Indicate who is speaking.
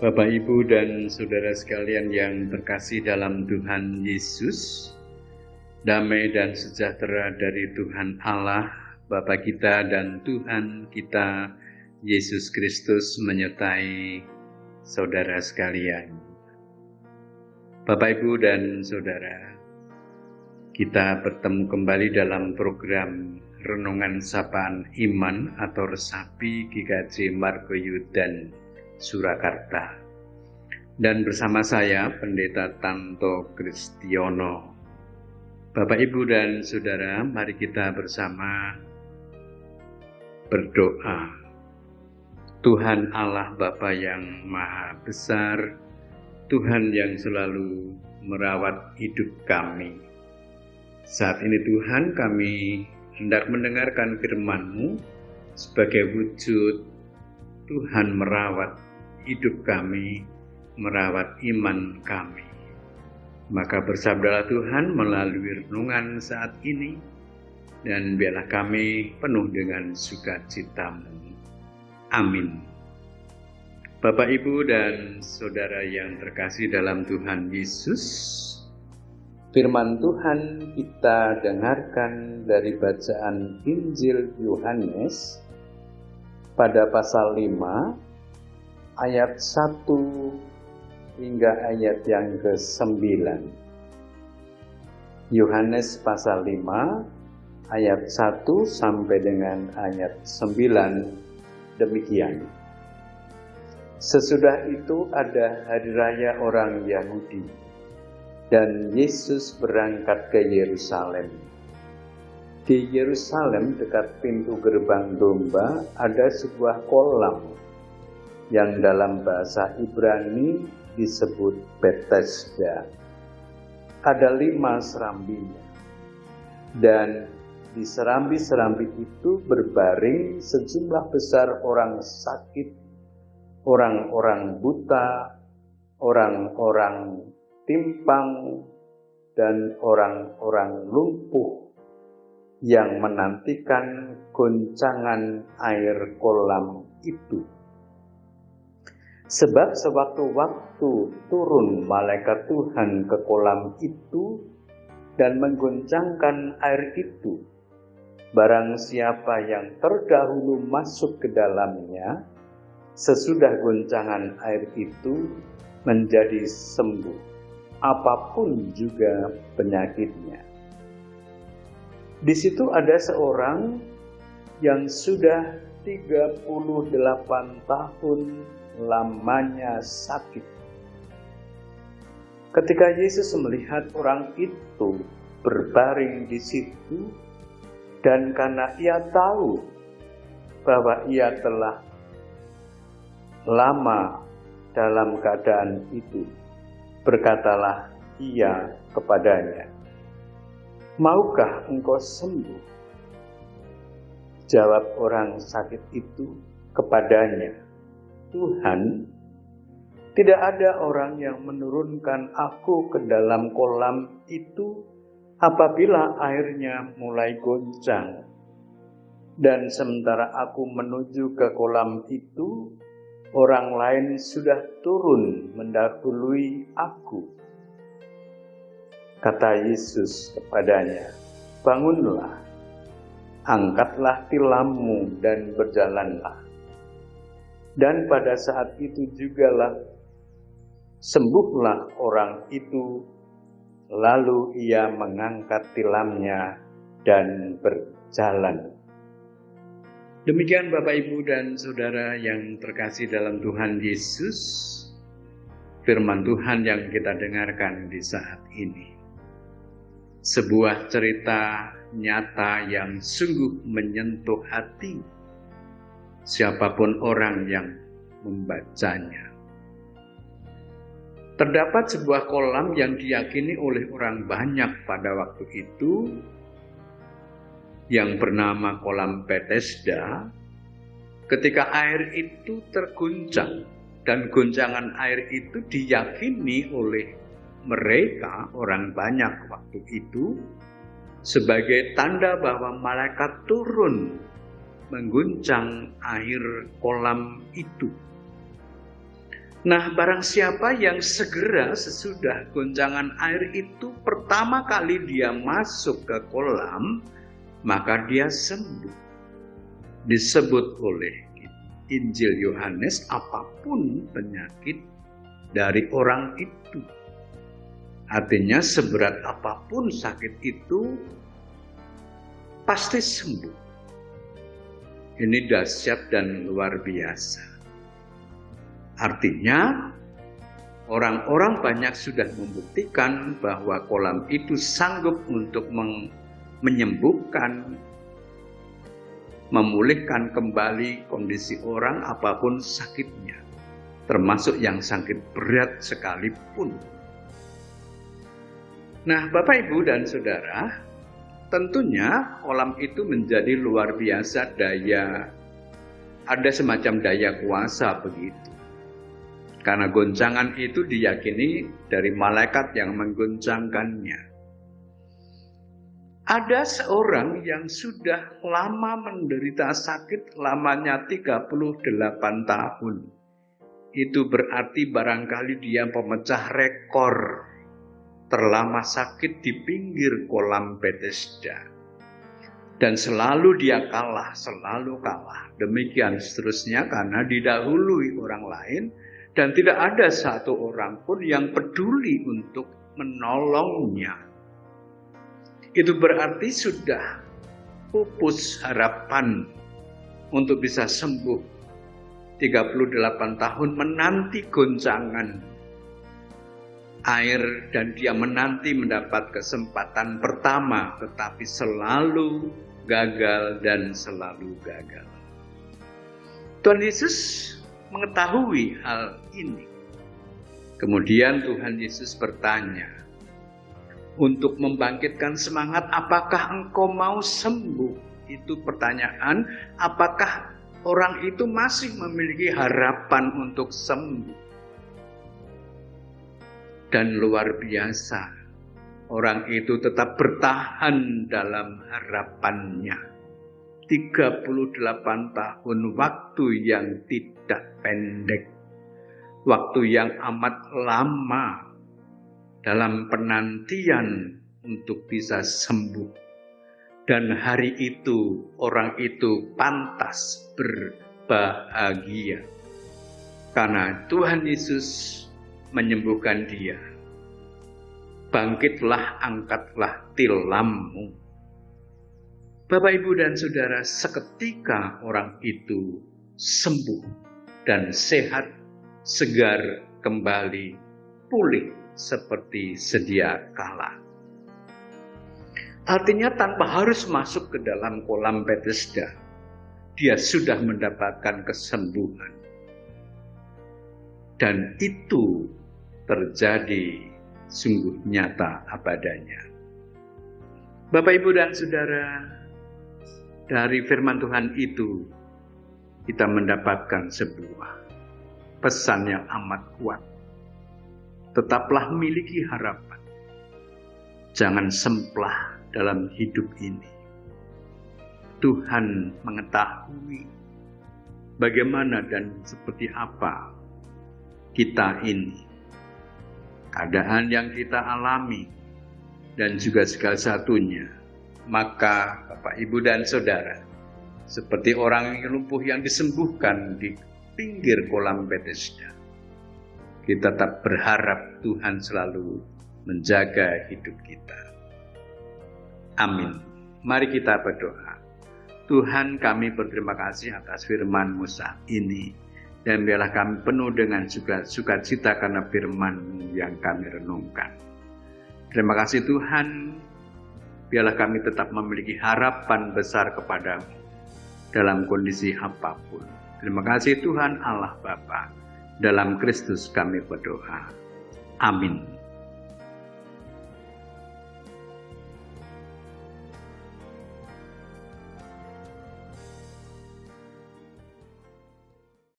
Speaker 1: Bapak, Ibu, dan saudara sekalian yang terkasih dalam Tuhan Yesus, damai dan sejahtera dari Tuhan Allah, Bapa kita dan Tuhan kita, Yesus Kristus menyertai saudara sekalian. Bapak, Ibu, dan saudara, kita bertemu kembali dalam program Renungan Sapaan Iman atau Resapi GKJ Margoyo dan Surakarta. Dan bersama saya Pendeta Tanto Kristiono. Bapak, Ibu, dan saudara, mari kita bersama berdoa. Tuhan Allah Bapa yang Maha Besar, Tuhan yang selalu merawat hidup kami. Saat ini Tuhan, kami hendak mendengarkan firman-Mu sebagai wujud Tuhan merawat hidup kami, merawat iman kami. Maka bersabdalah Tuhan melalui renungan saat ini, dan biarlah kami penuh dengan sukacita-Mu. Amin. Bapak, Ibu, dan saudara yang terkasih dalam Tuhan Yesus, firman Tuhan kita dengarkan dari bacaan Injil Yohanes pada pasal 5 ayat 1 hingga ayat yang ke-9. Yohanes pasal 5 ayat 1 sampai dengan ayat 9 demikian. Sesudah itu ada hari raya orang Yahudi, dan Yesus berangkat ke Yerusalem. Di Yerusalem dekat pintu gerbang domba ada sebuah kolam yang dalam bahasa Ibrani disebut Betesda. Ada 5 serambinya, dan di serambi-serambi itu berbaring sejumlah besar orang sakit, orang-orang buta, orang-orang timpang, dan orang-orang lumpuh yang menantikan goncangan air kolam itu. Sebab sewaktu-waktu turun malaikat Tuhan ke kolam itu dan menggoncangkan air itu, barang siapa yang terdahulu masuk ke dalamnya, sesudah goncangan air itu menjadi sembuh, apapun juga penyakitnya. Di situ ada seorang yang sudah 38 tahun lamanya sakit. Ketika Yesus melihat orang itu berbaring di situ, dan karena ia tahu bahwa ia telah lama dalam keadaan itu, berkatalah ia kepadanya, "Maukah engkau sembuh?" Jawab orang sakit itu kepadanya, "Tuhan, tidak ada orang yang menurunkan aku ke dalam kolam itu apabila airnya mulai goncang. Dan sementara aku menuju ke kolam itu, orang lain sudah turun mendahului aku." Kata Yesus kepadanya, "Bangunlah, angkatlah tilammu dan berjalanlah." Dan pada saat itu jugalah sembuhlah orang itu, lalu ia mengangkat tilamnya dan berjalan. Demikian Bapak, Ibu, dan saudara yang terkasih dalam Tuhan Yesus, firman Tuhan yang kita dengarkan di saat ini. Sebuah cerita nyata yang sungguh menyentuh hati siapapun orang yang membacanya. Terdapat sebuah kolam yang diyakini oleh orang banyak pada waktu itu, yang bernama kolam Betesda. Ketika air itu terguncang, dan goncangan air itu diyakini oleh mereka, orang banyak waktu itu, sebagai tanda bahwa malaikat turun mengguncang air kolam itu. Nah, barang siapa yang segera sesudah goncangan air itu pertama kali dia masuk ke kolam, maka dia sembuh. Disebut oleh Injil Yohanes, apapun penyakit dari orang itu. Artinya seberat apapun sakit itu pasti sembuh. Ini dahsyat dan luar biasa. Artinya, orang-orang banyak sudah membuktikan bahwa kolam itu sanggup untuk menyembuhkan, memulihkan kembali kondisi orang apapun sakitnya, termasuk yang sakit berat sekalipun. Nah, Bapak, Ibu, dan Saudara, tentunya kolam itu menjadi luar biasa ada semacam daya kuasa begitu. Karena goncangan itu diyakini dari malaikat yang menggoncangkannya. Ada seorang yang sudah lama menderita sakit, lamanya 38 tahun. Itu berarti barangkali dia pemecah rekor terlama sakit di pinggir kolam Bethesda. Dan selalu dia kalah, selalu kalah. Demikian seterusnya karena didahului orang lain. Dan tidak ada satu orang pun yang peduli untuk menolongnya. Itu berarti sudah pupus harapan untuk bisa sembuh. 38 tahun menanti goncangan air dan dia menanti mendapat kesempatan pertama, tetapi selalu gagal dan selalu gagal. Tuhan Yesus mengetahui hal ini. Kemudian Tuhan Yesus bertanya, untuk membangkitkan semangat, apakah engkau mau sembuh? Itu pertanyaan, apakah orang itu masih memiliki harapan untuk sembuh? Dan luar biasa, orang itu tetap bertahan dalam harapannya. 38 tahun, waktu yang tidak pendek, waktu yang amat lama dalam penantian untuk bisa sembuh. Dan hari itu orang itu pantas berbahagia karena Tuhan Yesus menyembuhkan dia. Bangkitlah, angkatlah tilammu. Bapak, Ibu, dan Saudara, seketika orang itu sembuh dan sehat, segar kembali, pulih seperti sedia kala. Artinya tanpa harus masuk ke dalam kolam Bethesda, dia sudah mendapatkan kesembuhan. Dan itu terjadi sungguh nyata adanya. Bapak, Ibu, dan Saudara, dari firman Tuhan itu kita mendapatkan sebuah pesan yang amat kuat. Tetaplah miliki harapan. Jangan semplah dalam hidup ini. Tuhan mengetahui bagaimana dan seperti apa kita ini. Keadaan yang kita alami dan juga segala satunya. Maka Bapak, Ibu, dan Saudara, seperti orang yang lumpuh yang disembuhkan di pinggir kolam Bethesda, kita tetap berharap Tuhan selalu menjaga hidup kita. Amin. Mari kita berdoa. Tuhan, kami berterima kasih atas firman-Mu saat ini, dan biarlah kami penuh dengan sukacita karena firman-Mu yang kami renungkan. Terima kasih Tuhan, biarlah kami tetap memiliki harapan besar kepadamu dalam kondisi apapun. Terima kasih Tuhan Allah Bapa, dalam Kristus kami berdoa. Amin.